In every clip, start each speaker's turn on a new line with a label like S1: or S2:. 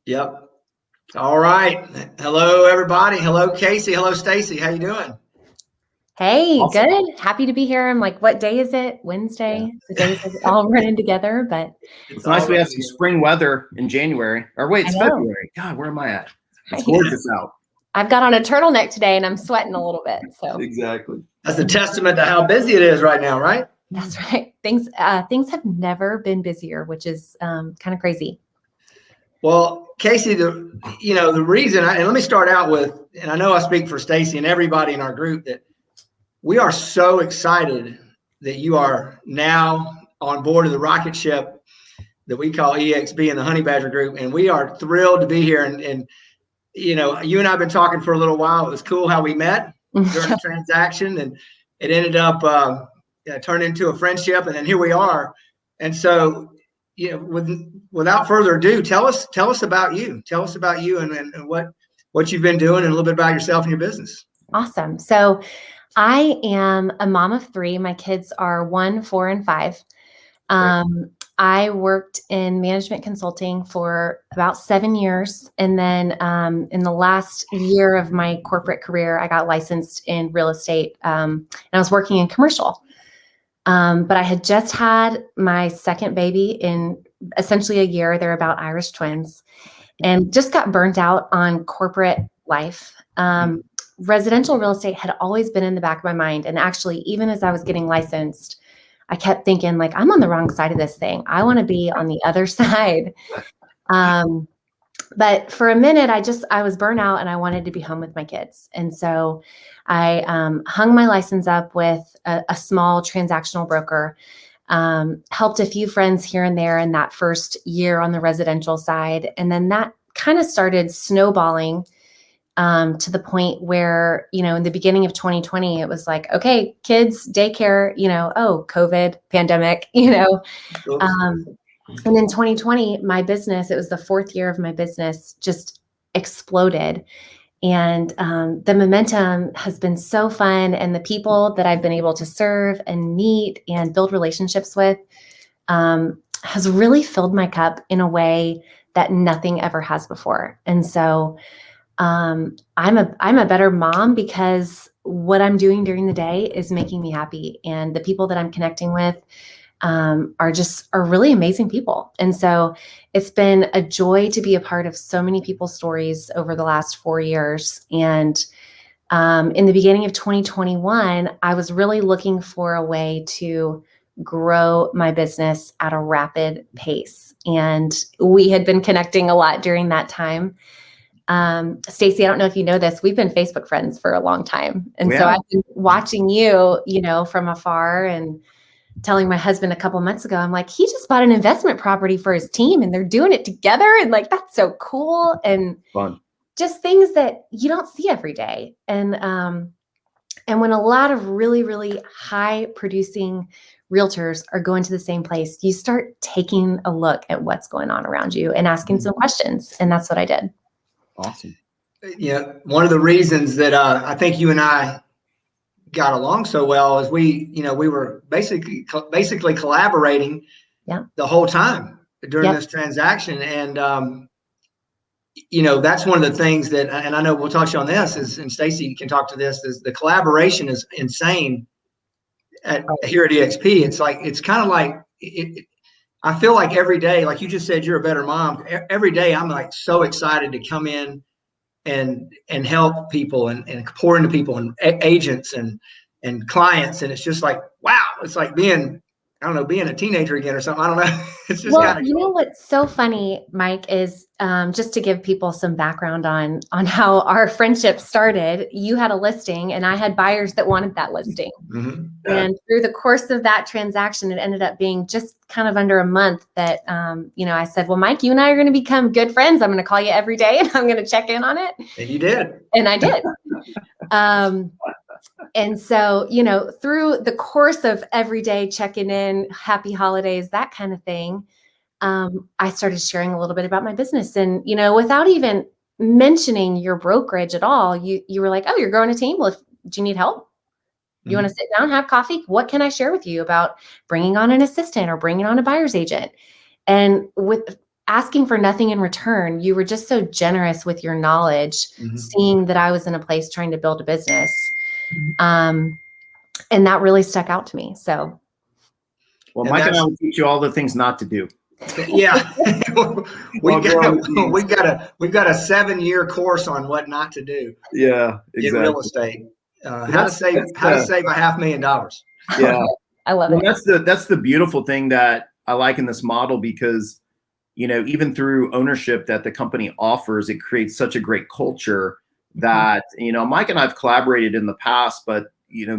S1: Yep. All right. Hello, everybody. Hello, Casey. Hello, Stacy. How you doing?
S2: Hey,
S3: Awesome.
S2: good. Happy to be here. I'm like, what day is it? Wednesday. The days are all running together, but
S3: It's nice we have some spring weather in January. Or wait,
S2: I
S3: it's
S2: know.
S3: February. God, where am I at? It's
S2: Right.
S3: gorgeous out.
S2: I've got on a turtleneck today and I'm sweating a little bit. So
S3: Exactly.
S1: That's a testament to how busy it is right now, right?
S2: that's right. Things have never been busier, which is kind of crazy.
S1: Well, Casey, the reason, and let me start out with, and I know I speak for Stacy and everybody in our group, that we are so excited that you are now on board of the rocket ship that we call EXB in the Honey Badger Group, and we are thrilled to be here. And you and I have been talking for a little while. It was cool how we met during the transaction, and it ended up turned into a friendship, and then here we are. And so, without further ado, tell us about you. Tell us about you and what you've been doing, and a little bit about yourself and your business.
S2: Awesome. So I am a mom of 3. My kids are 1, 4, and 5. I worked in management consulting for about 7 years. And then in the last year of my corporate career, I got licensed in real estate and I was working in commercial. But I had just had my second baby in essentially a year. They're about Irish twins and just got burnt out on corporate life. Residential real estate had always been in the back of my mind. And actually, even as I was getting licensed, I kept thinking, like, I'm on the wrong side of this thing. I want to be on the other side. But for a minute, I was burnt out and I wanted to be home with my kids. And so I hung my license up with a small transactional broker, helped a few friends here and there in that first year on the residential side. And then that kind of started snowballing to the point where, in the beginning of 2020, it was like, okay, kids, daycare, COVID, pandemic, And in 2020, my business, it was the 4th year of my business, just exploded. And the momentum has been so fun. And the people that I've been able to serve and meet and build relationships with has really filled my cup in a way that nothing ever has before. And so I'm a better mom because what I'm doing during the day is making me happy. And the people that I'm connecting with are really amazing people. And so it's been a joy to be a part of so many people's stories over the last 4 years. And in the beginning of 2021, I was really looking for a way to grow my business at a rapid pace. And we had been connecting a lot during that time. Stacy, I don't know if you know this, we've been Facebook friends for a long time. And so I've been watching you, from afar and telling my husband a couple months ago, I'm like, he just bought an investment property for his team and they're doing it together. And like, that's so cool. And
S3: fun.
S2: Just things that you don't see every day. And when a lot of really, really high producing realtors are going to the same place, you start taking a look at what's going on around you and asking some questions. And that's what I did.
S3: Awesome.
S1: Yeah, one of the reasons that I think you and I got along so well is we were basically collaborating the whole time during this transaction. And, that's one of the things that, and I know we'll touch on this, and Stacy can talk to this, is the collaboration is insane here at EXP. It's like, it's kind of like, I feel like every day, like you just said, you're a better mom. Every day I'm like so excited to come in and help people and pour into people and agents and clients. And it's just like, wow, it's like being a teenager again or something. I don't know. It's just kind of cool.
S2: You know what's so funny, Mike, is just to give people some background on how our friendship started. You had a listing and I had buyers that wanted that listing.
S1: Mm-hmm.
S2: And through the course of that transaction, it ended up being just kind of under a month that, I said, well, Mike, you and I are going to become good friends. I'm going to call you every day and I'm going to check in on it.
S1: And you did.
S2: And I did. And so, through the course of every day checking in, happy holidays, that kind of thing, I started sharing a little bit about my business. And, without even mentioning your brokerage at all, you were like, oh, you're growing a team. Well, do you need help? You want to sit down, have coffee? What can I share with you about bringing on an assistant or bringing on a buyer's agent? And with asking for nothing in return. You were just so generous with your knowledge, seeing that I was in a place trying to build a business. And that really stuck out to me. So.
S3: Well, Mike and I will teach you all the things not to do.
S1: Yeah. we've got a 7-year course on what not to do.
S3: Yeah, exactly.
S1: In real estate. How to save $500,000.
S3: Yeah.
S2: I love it.
S3: That's the beautiful thing that I like in this model, because, you know, even through ownership that the company offers, it creates such a great culture that, you know, Mike and I have collaborated in the past, but, you know,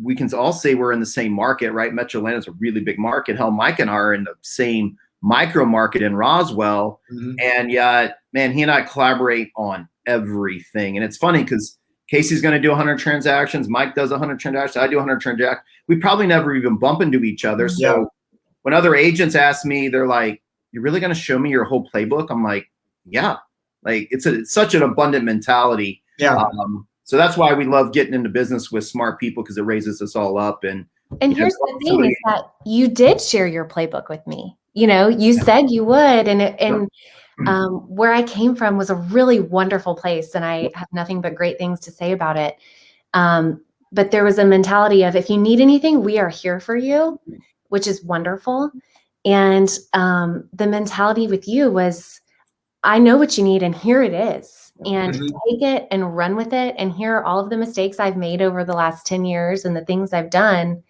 S3: we can all say we're in the same market, right? Metro Atlanta is a really big market. Hell, Mike and I are in the same micro market in Roswell. And yet, man, he and I collaborate on everything. And it's funny because Casey's going to do 100 transactions. Mike does 100 transactions. I do 100 transactions. We probably never even bump into each other. So when other agents ask me, they're like, "You're really going to show me your whole playbook?" I'm like, "Yeah." Like it's such an abundant mentality.
S1: Yeah.
S3: So that's why we love getting into business with smart people, because it raises us all up. And
S2: here's the thing is that you did share your playbook with me. You know, you said you would, and where I came from was a really wonderful place, and I have nothing but great things to say about it. But there was a mentality of, if you need anything, we are here for you, which is wonderful. And the mentality with you was, I know what you need, and here it is. And take it and run with it. And here are all of the mistakes I've made over the last 10 years and the things I've done,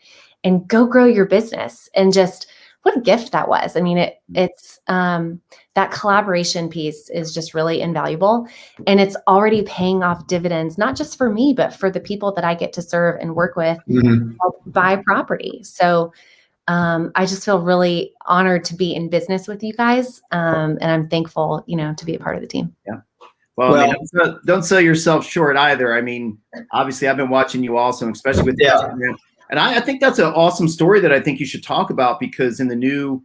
S2: and go grow your business. And just what a gift that was. I mean, it's that collaboration piece is just really invaluable, and it's already paying off dividends, not just for me, but for the people that I get to serve and work with, buy property. So I just feel really honored to be in business with you guys. And I'm thankful, you know, to be a part of the team.
S3: Yeah. Well, I mean, don't sell yourself short either. I mean, obviously I've been watching you also, especially with Instagram. And I think that's an awesome story that I think you should talk about, because in the new,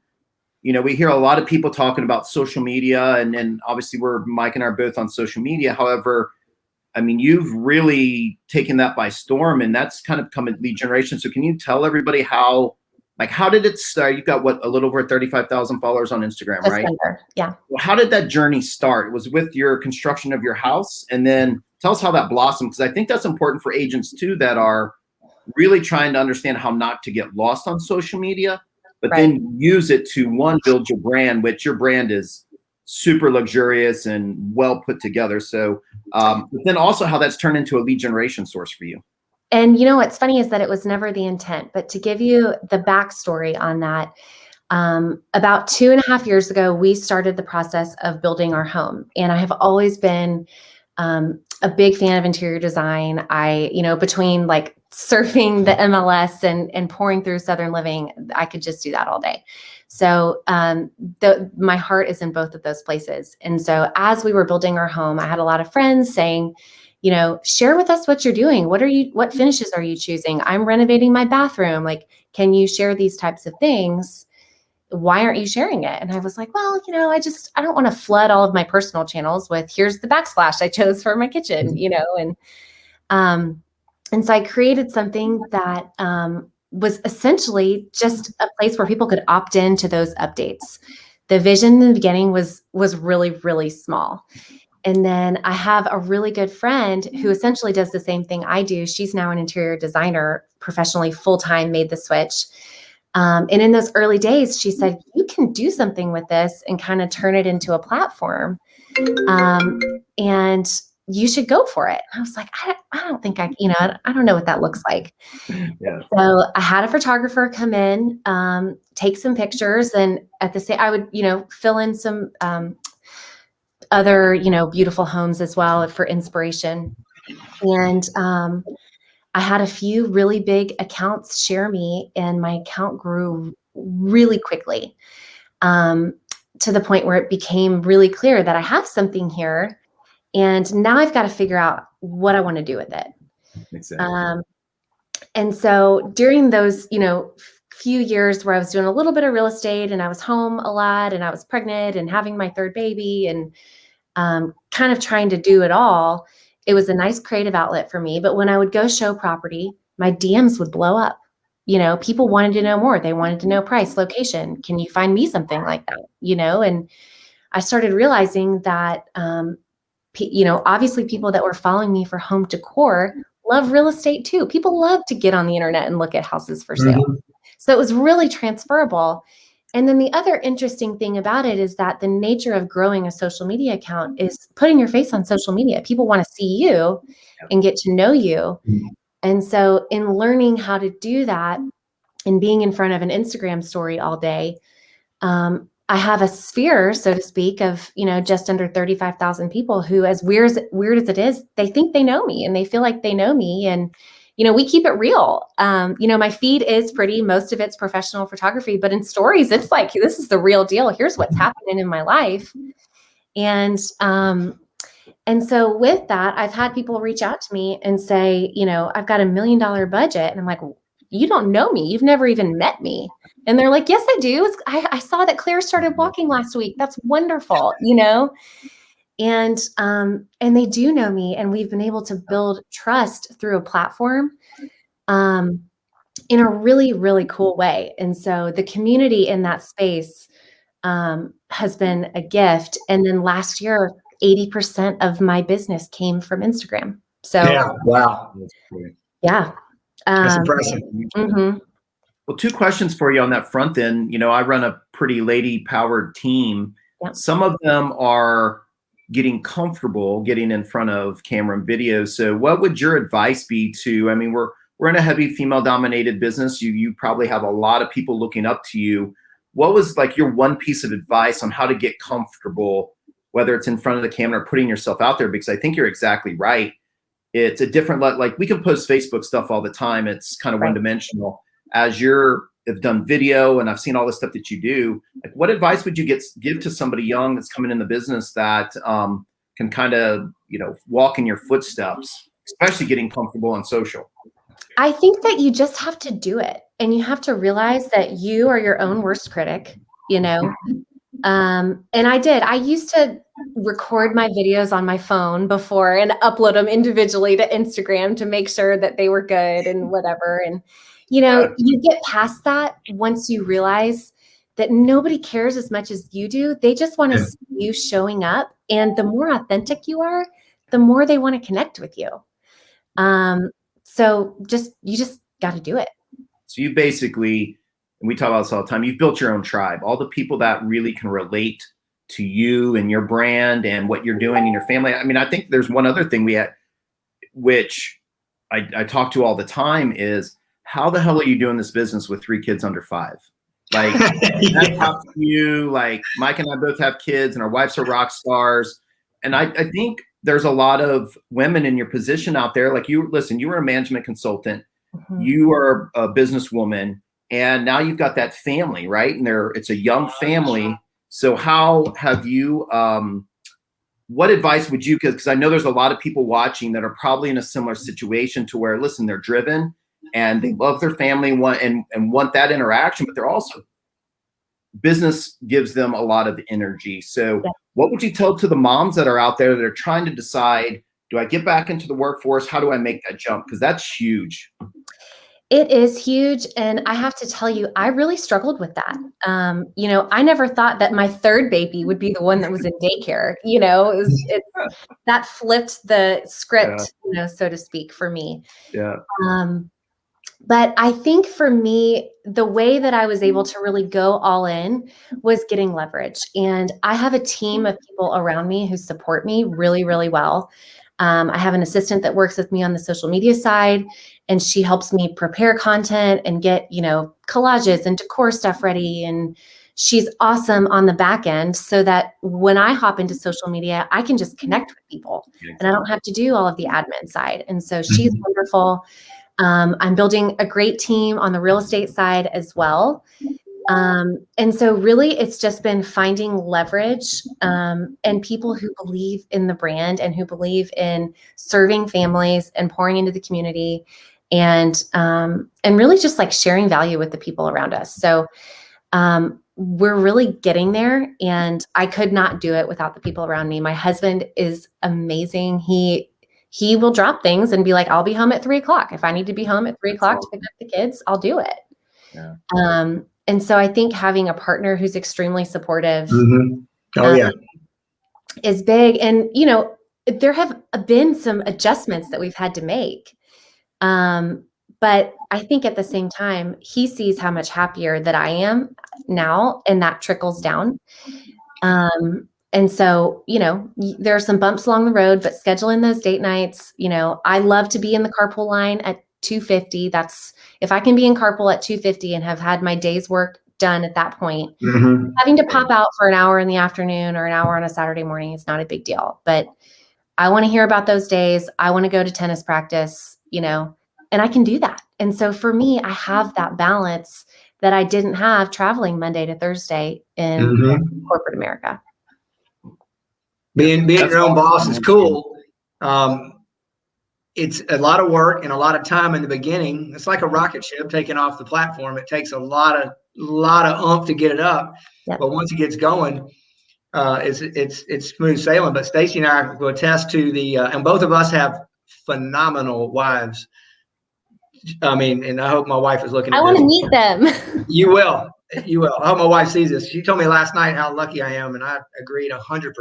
S3: you know, we hear a lot of people talking about social media, and obviously Mike and I are both on social media. However, I mean, you've really taken that by storm, and that's kind of come in lead generation. So can you tell everybody how did it start? You've got a little over 35,000 followers on Instagram, right?
S2: Yeah.
S3: Well, how did that journey start? Was it with your construction of your house? And then tell us how that blossomed, because I think that's important for agents too, that are really trying to understand how not to get lost on social media, but then use it to, one, build your brand, which your brand is super luxurious and well put together. So, but then also how that's turned into a lead generation source for you.
S2: And you know, what's funny is that it was never the intent, but to give you the backstory on that, about 2.5 years ago, we started the process of building our home. And I have always been a big fan of interior design. Between like surfing the MLS and pouring through Southern Living, I could just do that all day. So my heart is in both of those places. And so as we were building our home, I had a lot of friends saying, you know, share with us what you're doing. What finishes are you choosing? I'm renovating my bathroom. Like, can you share these types of things? Why aren't you sharing it? And I was like, well, you know, I don't want to flood all of my personal channels with, here's the backsplash I chose for my kitchen, you know? And so I created something that was essentially just a place where people could opt into those updates. The vision in the beginning was really, really small. And then I have a really good friend who essentially does the same thing I do. She's now an interior designer professionally, full-time, made the switch. And in those early days, she said, you can do something with this and kind of turn it into a platform. And you should go for it. I was like, I don't think I don't know what that looks like.
S3: Yeah.
S2: So I had a photographer come in, take some pictures, and at the same, I would, you know, fill in some other, you know, beautiful homes as well for inspiration. And I had a few really big accounts share me, and my account grew really quickly, to the point where it became really clear that I have something here, and now I've got to figure out what I want to do with it.
S3: Exactly.
S2: And so during those, you know, few years where I was doing a little bit of real estate and I was home a lot and I was pregnant and having my third baby and kind of trying to do it all, it was a nice creative outlet for me. But when I would go show property, my DMs would blow up. people wanted to know more. They wanted to know price, location. Can you find me something like that? And I started realizing that, obviously people that were following me for home decor love real estate too. People love to get on the internet and look at houses for sale.
S1: Mhm.
S2: So it was really transferable. And then the other interesting thing about it is that the nature of growing a social media account is putting your face on social media. People want to see you and get to know you. And so in learning how to do that and being in front of an Instagram story all day, I have a sphere, so to speak, of, just under 35,000 people who, as weird as it is, they think they know me and they feel like they know me. And, we keep it real. My feed is pretty, most of it's professional photography, but in stories, it's like, this is the real deal. Here's what's happening in my life. And so with that, I've had people reach out to me and say, I've got $1 million budget. And I'm like, you don't know me. You've never even met me. And they're like, yes, I do. I saw that Claire started walking last week. That's wonderful, And they do know me, and we've been able to build trust through a platform in a really, really cool way. And so the community in that space has been a gift. And then last year, 80% of my business came from Instagram. So
S1: Yeah. Wow.
S2: yeah.
S1: That's impressive.
S2: Mm-hmm.
S3: Well, two questions for you on that front then. I run a pretty lady-powered team.
S2: Yeah.
S3: Some of them are getting comfortable getting in front of camera and video. So what would your advice be to, we're in a heavy female-dominated business. You probably have a lot of people looking up to you. What was like your one piece of advice on how to get comfortable, whether it's in front of the camera or putting yourself out there? Because I think you're exactly right. It's a different, like we can post Facebook stuff all the time. It's kind of one-dimensional. As have done video, and I've seen all the stuff that you do, like what advice would you give to somebody young that's coming in the business that can kind of, walk in your footsteps, especially getting comfortable on social?
S2: I think that you just have to do it, and you have to realize that you are your own worst critic, and I used to record my videos on my phone before and upload them individually to Instagram to make sure that they were good and whatever. And, you get past that once you realize that nobody cares as much as you do. They just want to see you showing up. And the more authentic you are, the more they want to connect with you. So you just got to do it.
S3: So you basically, and we talk about this all the time, you've built your own tribe, all the people that really can relate to you and your brand and what you're doing in your family. I think there's one other thing we had, which I talk to all the time, is how the hell are you doing this business with 3 kids under 5? Like, that's tough for you. Like, Mike and I both have kids and our wives are rock stars. And I think there's a lot of women in your position out there. Like, you were a management consultant, you are a businesswoman, and now you've got that family, right? And it's a young family. So how have you, what advice would you give? Because I know there's a lot of people watching that are probably in a similar situation to where, listen, they're driven and they love their family and want that interaction, but they're also, business gives them a lot of energy. So what would you tell to the moms that are out there that are trying to decide, do I get back into the workforce? How do I make that jump? Because that's huge.
S2: It is huge. And I have to tell you, I really struggled with that. I never thought that my 3rd baby would be the one that was in daycare. That flipped the script, so to speak, for me.
S3: Yeah.
S2: But I think for me, the way that I was able to really go all in was getting leverage. And I have a team of people around me who support me really, really well. I have an assistant that works with me on the social media side, and she helps me prepare content and get, collages and decor stuff ready. And she's awesome on the back end so that when I hop into social media, I can just connect with people and I don't have to do all of the admin side. And so she's wonderful. I'm building a great team on the real estate side as well. And so really it's just been finding leverage, and people who believe in the brand and who believe in serving families and pouring into the community and really just like sharing value with the people around us. So, we're really getting there, and I could not do it without the people around me. My husband is amazing. He he will drop things and be like, I'll be home at 3:00. If I need to be home at 3:00 to pick up the kids, I'll do it.
S3: Yeah.
S2: And so I think having a partner who's extremely supportive is big. And, you know, there have been some adjustments that we've had to make. But I think at the same time, he sees how much happier that I am now, and that trickles down. And so, you know, there are some bumps along the road, but scheduling those date nights, you know, I love to be in the carpool line at 2:50. That's if I can be in carpool at 2:50 and have had my day's work done at that point. Having to pop out for an hour in the afternoon or an hour on a Saturday morning is not a big deal. But I want to hear about those days. I want to go to tennis practice, you know, and I can do that. And so for me, I have that balance that I didn't have traveling Monday to Thursday in corporate America.
S1: Being your own boss is cool. It's a lot of work and a lot of time in the beginning. It's like a rocket ship taking off the platform. It takes a lot of oomph to get it up.
S2: Yep.
S1: But once it gets going, it's smooth sailing. But Stacy and I will attest to and both of us have phenomenal wives. I mean, and I hope my wife is looking at this.
S2: I want to meet them.
S1: You will. I hope my wife sees this. She told me last night how lucky I am, and I agreed 100%.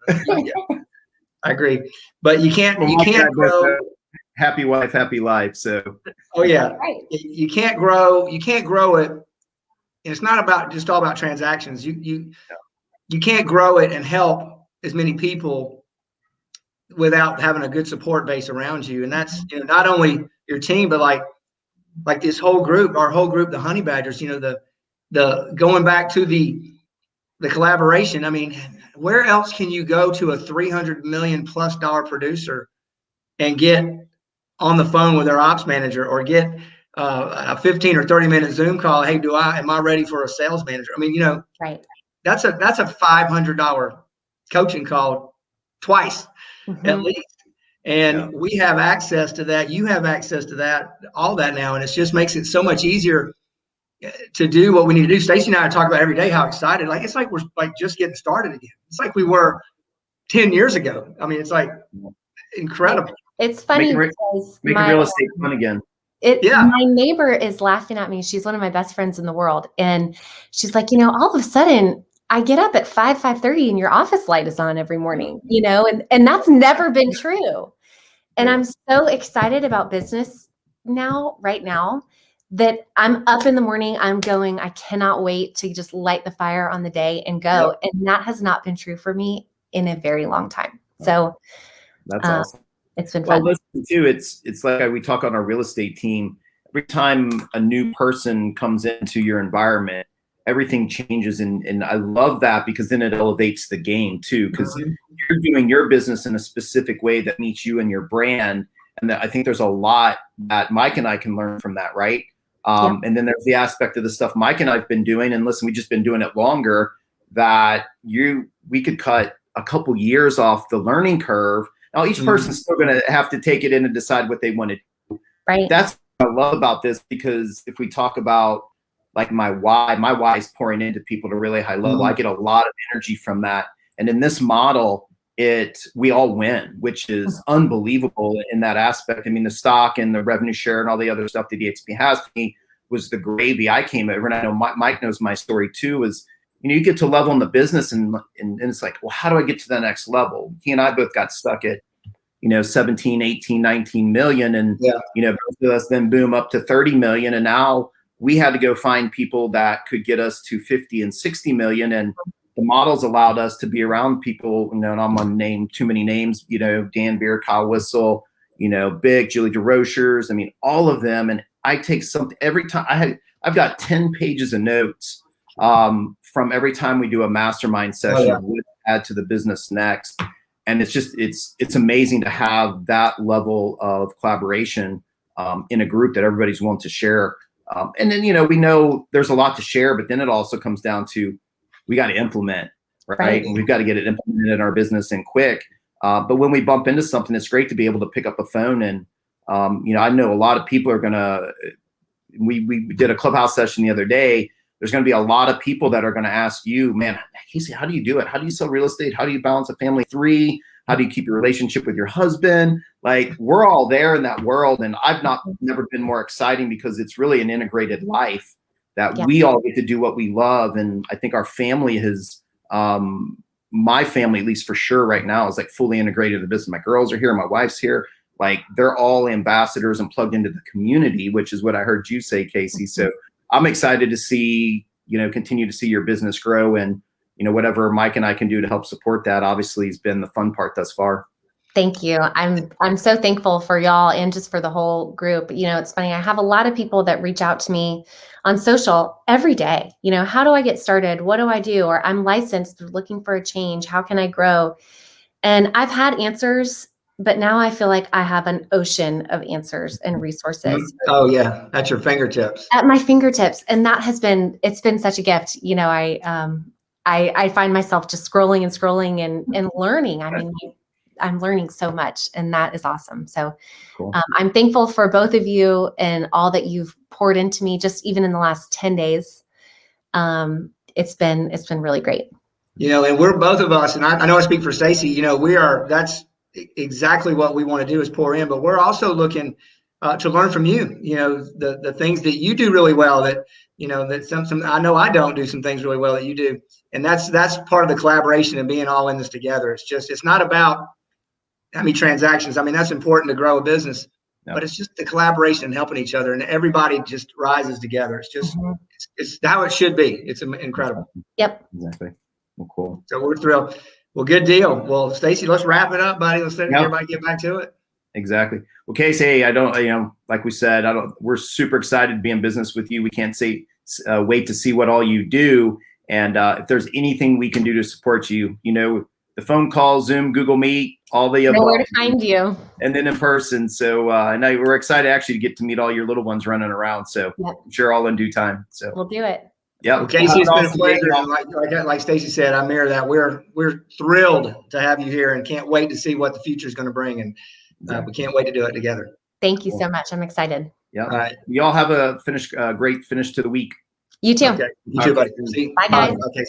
S1: I agree. But you can't grow.
S3: Happy wife, happy life. So.
S1: Oh yeah.
S2: Right.
S1: You can't grow it. And it's not just all about transactions. You can't grow it and help as many people without having a good support base around you. And that's, you know, not only your team, but like this whole group, our whole group, the Honey Badgers, you know, the going back to the collaboration. I mean, where else can you go to a $300 million+ producer and get on the phone with their ops manager, or get a 15 or 30-minute Zoom call? Hey, am I ready for a sales manager? I mean, you know,
S2: right.
S1: That's a $500 coaching call twice at least. And we have access to that. You have access to that, all that now. And it just makes it so much easier to do what we need to do. Stacy and I talk about every day how excited, it's like we're like just getting started again. It's like we were 10 years ago. I mean, it's like incredible.
S2: It's funny
S3: because making real estate fun again.
S2: My neighbor is laughing at me. She's one of my best friends in the world. And she's like, you know, all of a sudden I get up at 5:30 and your office light is on every morning, you know, and that's never been true. And I'm so excited about business right now, that I'm up in the morning, I'm going, I cannot wait to just light the fire on the day and go. Yep. And that has not been true for me in a very long time. So
S3: that's awesome.
S2: It's been fun.
S3: Well, listen too, it's like we talk on our real estate team. Every time a new person comes into your environment, everything changes. And I love that, because then it elevates the game too, because you're doing your business in a specific way that meets you and your brand. And I think there's a lot that Mike and I can learn from that, right? And then there's the aspect of the stuff Mike and I've been doing, and listen, we've just been doing it longer, that we could cut a couple years off the learning curve. Now, each person's still going to have to take it in and decide what they want to do.
S2: Right.
S3: That's what I love about this, because if we talk about like my why is pouring into people at a really high level. I get a lot of energy from that. And in this model, we all win, which is unbelievable in that aspect. I mean, the stock and the revenue share and all the other stuff that EXP has for me was the gravy. I came over, and I know Mike knows my story too, is, you know, you get to level in the business and it's like, well, how do I get to the next level? He and I both got stuck at, you know, 17, 18, 19 million. And, you know, both of us then boom up to 30 million. And now we had to go find people that could get us to 50 and 60 million. And the models allowed us to be around people, you know, and I'm going to name too many names, you know, Dan Beer, Kyle Whistle, you know, Big, Julie DeRochers. I mean, all of them. And I take something every time. I've got 10 pages of notes from every time we do a mastermind session of what to add to the business next. And it's just, it's amazing to have that level of collaboration in a group that everybody's willing to share. And then, you know, we know there's a lot to share, but then it also comes down to, we got to implement, right? And we've got to get it implemented in our business and quick. But when we bump into something, it's great to be able to pick up a phone. And, you know, I know a lot of people are going to, we did a Clubhouse session the other day. There's going to be a lot of people that are going to ask you, man, Casey, how do you do it? How do you sell real estate? How do you balance a family 3? How do you keep your relationship with your husband? Like, we're all there in that world. And I've never been more exciting, because it's really an integrated life that we all get to do what we love. And I think our family has, my family, at least for sure right now, is like fully integrated in the business. My girls are here. My wife's here. Like, they're all ambassadors and plugged into the community, which is what I heard you say, Casey. So I'm excited to see, continue to see your business grow, and, whatever Mike and I can do to help support that, obviously, has been the fun part thus far.
S2: Thank you. I'm so thankful for y'all and just for the whole group. It's funny. I have a lot of people that reach out to me on social every day. How do I get started? What do I do? Or I'm licensed, looking for a change. How can I grow? And I've had answers, but now I feel like I have an ocean of answers and resources.
S1: Oh yeah, at your fingertips.
S2: At my fingertips, and it's been such a gift. I find myself just scrolling and learning. I mean, I'm learning so much, and that is awesome. So
S3: cool.
S2: I'm thankful for both of you and all that you've poured into me, just even in the last 10 days. It's been really great.
S1: And we're both of us, and I know I speak for Stacy, that's exactly what we want to do, is pour in, but we're also looking to learn from you, the things that you do really well, that, that some I know I don't do some things really well that you do. And that's part of the collaboration and being all in this together. It's not about how many transactions. I mean, that's important to grow a business, but it's just the collaboration and helping each other, and everybody just rises together. It's just, it's how it should be. It's incredible.
S2: Yep.
S3: Exactly. Well, cool.
S1: So we're thrilled. Well, good deal. Well, Stacy, let's wrap it up, buddy. Let's let everybody get back to it.
S3: Exactly. Well, Casey, like we said, we're super excited to be in business with you. We can't wait to see what all you do. And if there's anything we can do to support you, the phone call, Zoom, Google Meet, all the above.
S2: Know where to find you.
S3: And then in person. So I know we're excited actually to get to meet all your little ones running around. So I'm sure all in due time. So
S2: we'll do it.
S3: Yeah.
S1: Well, Casey, it's been a pleasure. Like Stacy said, I mirror that. We're thrilled to have you here, and can't wait to see what the future is going to bring. And we can't wait to do it together.
S2: Thank you so much. I'm excited.
S3: Yeah.
S1: All right.
S3: You all have a great finish to the week.
S2: You too.
S1: Okay. You too, buddy. See you.
S2: Bye, guys.
S1: Okay.